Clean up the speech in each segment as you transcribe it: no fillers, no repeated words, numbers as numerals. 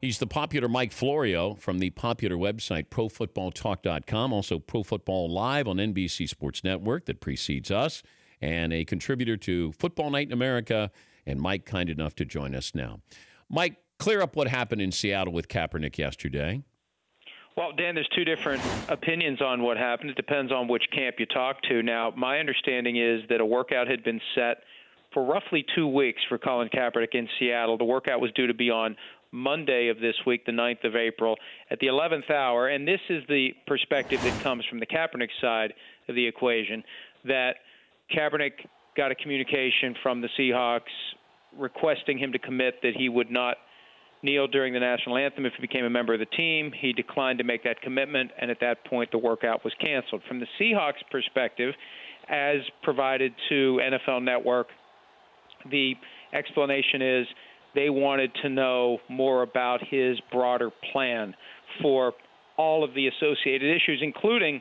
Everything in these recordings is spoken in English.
He's the popular Mike Florio from the popular website ProFootballTalk.com, also Pro Football Live on NBC Sports Network that precedes us, and a contributor to Football Night in America. And Mike, kind enough to join us now. Mike, clear up what happened in Seattle with Kaepernick yesterday. Well, Dan, there's two different opinions on what happened. It depends on which camp you talk to. Now, my understanding is that a workout had been set for roughly 2 weeks for Colin Kaepernick in Seattle. The workout was due to be on Monday of this week, the 9th of April, at the 11th hour. And this is the perspective that comes from the Kaepernick side of the equation, that Kaepernick got a communication from the Seahawks requesting him to commit that he would not kneel during the national anthem if he became a member of the team. He declined to make that commitment, and at that point the workout was canceled. From the Seahawks' perspective, as provided to NFL Network, the explanation is they wanted to know more about his broader plan for all of the associated issues, including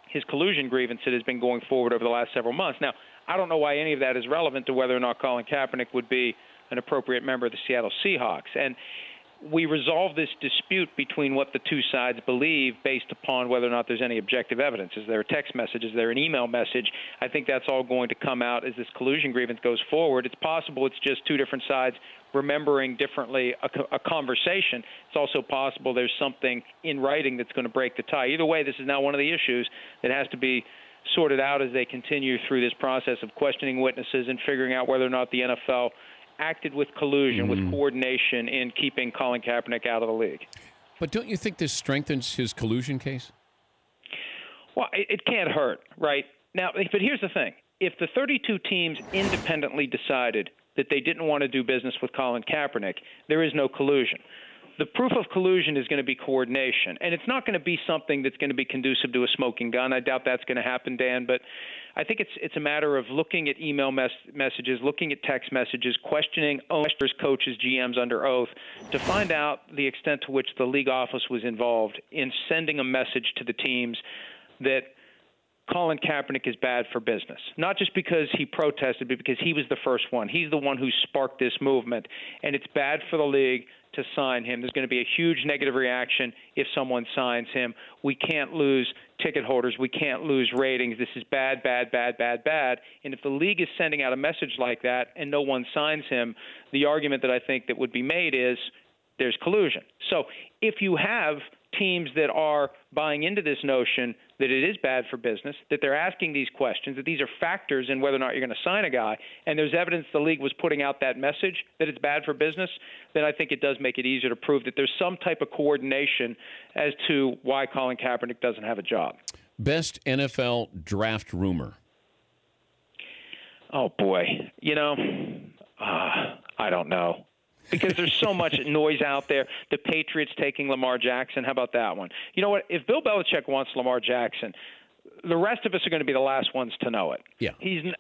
his collusion grievance that has been going forward over the last several months. Now, I don't know why any of that is relevant to whether or not Colin Kaepernick would be an appropriate member of the Seattle Seahawks. And we resolve this dispute between what the two sides believe based upon whether or not there's any objective evidence. Is there a text message? Is there an email message? I think that's all going to come out as this collusion grievance goes forward. It's possible it's just two different sides remembering differently a conversation. It's also possible there's something in writing that's going to break the tie. Either way, this is now one of the issues that has to be sorted out as they continue through this process of questioning witnesses and figuring out whether or not the NFL acted with collusion, with coordination in keeping Colin Kaepernick out of the league. But don't you think this strengthens his collusion case? Well, it can't hurt, right? Now, but here's the thing. If the 32 teams independently decided that they didn't want to do business with Colin Kaepernick, there is no collusion. The proof of collusion is going to be coordination, and it's not going to be something that's going to be conducive to a smoking gun. I doubt that's going to happen, Dan, but I think it's a matter of looking at email messages, looking at text messages, questioning owners, coaches, GMs under oath to find out the extent to which the league office was involved in sending a message to the teams that Colin Kaepernick is bad for business, not just because he protested, but because he was the first one. He's the one who sparked this movement, and it's bad for the league to sign him. There's going to be a huge negative reaction if someone signs him. We can't lose ticket holders. We can't lose ratings. This is bad, bad, bad, bad, bad. And if the league is sending out a message like that and no one signs him, the argument that I think that would be made is there's collusion. So if you have teams that are buying into this notion that it is bad for business, that they're asking these questions, that these are factors in whether or not you're going to sign a guy, and there's evidence the league was putting out that message that it's bad for business, then I think it does make it easier to prove that there's some type of coordination as to why Colin Kaepernick doesn't have a job. Best NFL draft rumor. Oh, boy. I don't know. Because there's so much noise out there. The Patriots taking Lamar Jackson. How about that one? You know what? If Bill Belichick wants Lamar Jackson, the rest of us are going to be the last ones to know it. Yeah.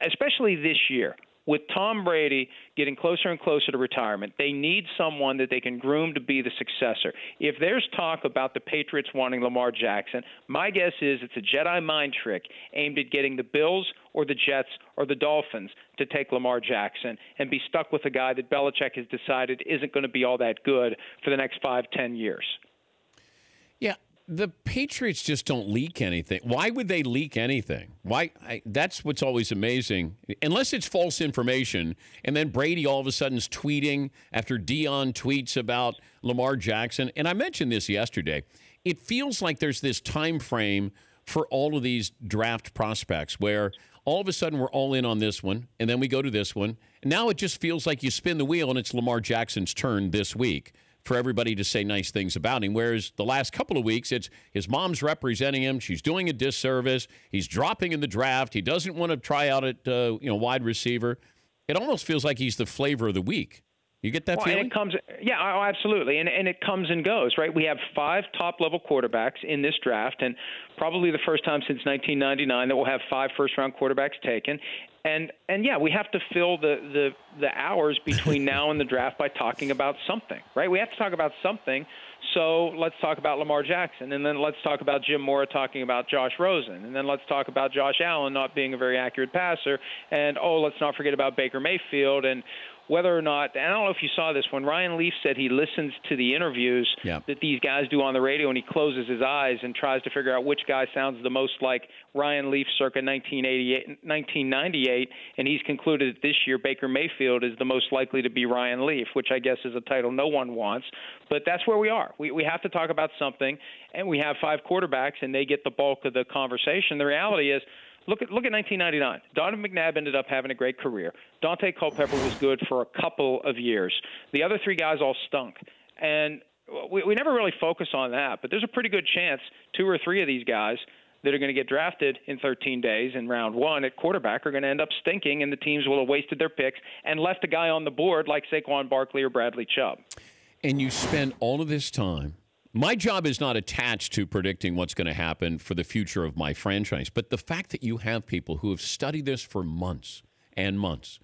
Especially this year. With Tom Brady getting closer and closer to retirement, they need someone that they can groom to be the successor. If there's talk about the Patriots wanting Lamar Jackson, my guess is it's a Jedi mind trick aimed at getting the Bills or the Jets or the Dolphins to take Lamar Jackson and be stuck with a guy that Belichick has decided isn't going to be all that good for the next 5-10 years. Yeah. The Patriots just don't leak anything. Why would they leak anything? That's what's always amazing. Unless it's false information, and then Brady all of a sudden is tweeting after Dion tweets about Lamar Jackson. And I mentioned this yesterday. It feels like there's this time frame for all of these draft prospects where all of a sudden we're all in on this one, and then we go to this one. And now it just feels like you spin the wheel, and it's Lamar Jackson's turn this week for everybody to say nice things about him, whereas the last couple of weeks, it's his mom's representing him. She's doing a disservice. He's dropping in the draft. He doesn't want to try out at wide receiver. It almost feels like he's the flavor of the week. You get that feeling? And absolutely. And it comes and goes, right? We have 5 top-level quarterbacks in this draft, and probably the first time since 1999 that we'll have 5 first-round quarterbacks taken. And we have to fill the hours between now and the draft by talking about something, right? We have to talk about something. So let's talk about Lamar Jackson, and then let's talk about Jim Mora talking about Josh Rosen, and then let's talk about Josh Allen not being a very accurate passer, and let's not forget about Baker Mayfield, and whether or not, and I don't know if you saw this, when Ryan Leaf said he listens to the interviews that these guys do on the radio, and he closes his eyes and tries to figure out which guy sounds the most like Ryan Leaf circa 1998, and he's concluded that this year Baker Mayfield is the most likely to be Ryan Leaf, which I guess is a title no one wants. But that's where we are. We have to talk about something, and we have 5 quarterbacks, and they get the bulk of the conversation. The reality is, Look at 1999. Donovan McNabb ended up having a great career. Dante Culpepper was good for a couple of years. The other 3 guys all stunk. And we never really focus on that, but there's a pretty good chance 2 or 3 of these guys that are going to get drafted in 13 days in round 1 at quarterback are going to end up stinking, and the teams will have wasted their picks and left a guy on the board like Saquon Barkley or Bradley Chubb. And you spend all of this time. My job is not attached to predicting what's going to happen for the future of my franchise, but the fact that you have people who have studied this for months and months,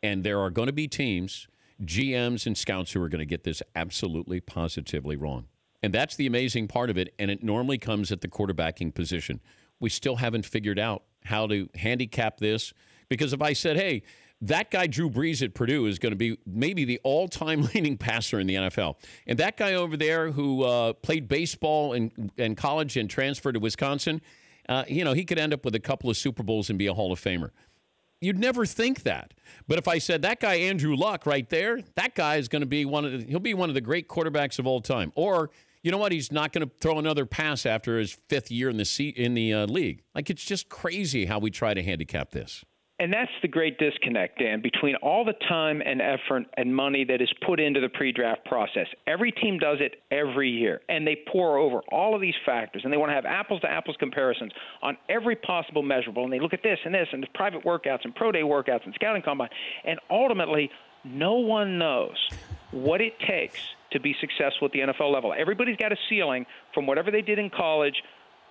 and there are going to be teams, GMs and scouts who are going to get this absolutely, positively wrong. And that's the amazing part of it, and it normally comes at the quarterbacking position. We still haven't figured out how to handicap this, because if I said, hey, that guy, Drew Brees at Purdue, is going to be maybe the all-time leading passer in the NFL. And that guy over there who played baseball in college and transferred to Wisconsin, he could end up with a couple of Super Bowls and be a Hall of Famer. You'd never think that. But if I said that guy, Andrew Luck, right there, that guy is going to be he'll be one of the great quarterbacks of all time. Or, you know what, he's not going to throw another pass after his 5th year in the league. Like, it's just crazy how we try to handicap this. And that's the great disconnect, Dan, between all the time and effort and money that is put into the pre-draft process. Every team does it every year, and they pour over all of these factors, and they want to have apples-to-apples comparisons on every possible measurable, and they look at this and the private workouts and pro day workouts and scouting combine, and ultimately no one knows what it takes to be successful at the NFL level. Everybody's got a ceiling from whatever they did in college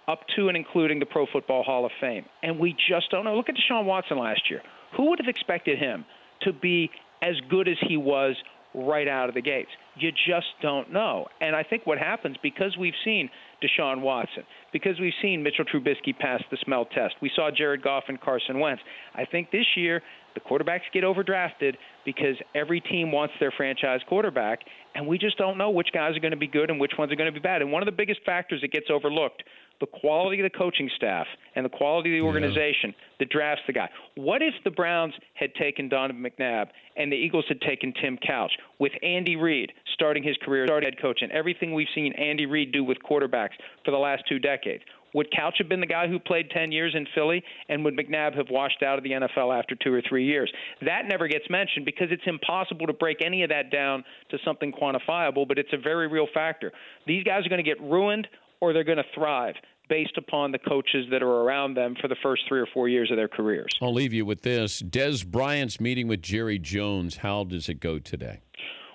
up to and including the Pro Football Hall of Fame. And we just don't know. Look at Deshaun Watson last year. Who would have expected him to be as good as he was right out of the gates? You just don't know. And I think what happens, because we've seen Deshaun Watson, because we've seen Mitchell Trubisky pass the smell test, we saw Jared Goff and Carson Wentz, I think this year the quarterbacks get overdrafted because every team wants their franchise quarterback, and we just don't know which guys are going to be good and which ones are going to be bad. And one of the biggest factors that gets overlooked, the quality of the coaching staff and the quality of the organization that drafts the guy. What if the Browns had taken Donovan McNabb and the Eagles had taken Tim Couch with Andy Reid starting his career as head coach and everything we've seen Andy Reid do with quarterbacks for the last 2 decades? Would Couch have been the guy who played 10 years in Philly, and would McNabb have washed out of the NFL after 2 or 3 years? That never gets mentioned because it's impossible to break any of that down to something quantifiable, but it's a very real factor. These guys are going to get ruined or they're going to thrive based upon the coaches that are around them for the first 3 or 4 years of their careers. I'll leave you with this. Dez Bryant's meeting with Jerry Jones. How does it go today?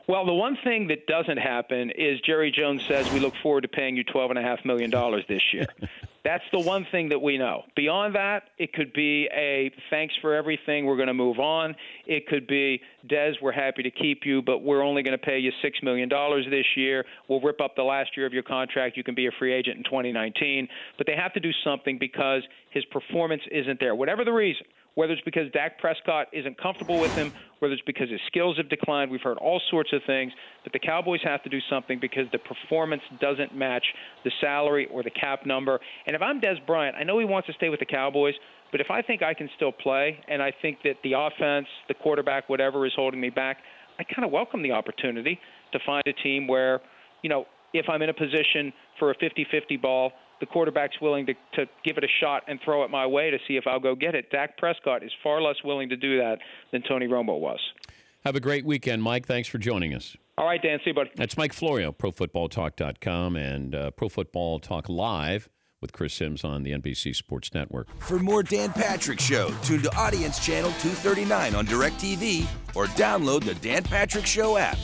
Well, the one thing that doesn't happen is Jerry Jones says we look forward to paying you $12.5 million this year. That's the one thing that we know. Beyond that, it could be a thanks for everything, we're going to move on. It could be, Dez, we're happy to keep you, but we're only going to pay you $6 million this year. We'll rip up the last year of your contract. You can be a free agent in 2019. But they have to do something because his performance isn't there. Whatever the reason, whether it's because Dak Prescott isn't comfortable with him, whether it's because his skills have declined. We've heard all sorts of things, but the Cowboys have to do something because the performance doesn't match the salary or the cap number. And if I'm Dez Bryant, I know he wants to stay with the Cowboys, but if I think I can still play and I think that the offense, the quarterback, whatever is holding me back, I kind of welcome the opportunity to find a team where, if I'm in a position for a 50-50 ball, the quarterback's willing to give it a shot and throw it my way to see if I'll go get it. Dak Prescott is far less willing to do that than Tony Romo was. Have a great weekend, Mike. Thanks for joining us. All right, Dan. See you, buddy. That's Mike Florio, ProFootballTalk.com and Pro Football Talk Live with Chris Sims on the NBC Sports Network. For more Dan Patrick Show, tune to Audience Channel 239 on DirecTV or download the Dan Patrick Show app.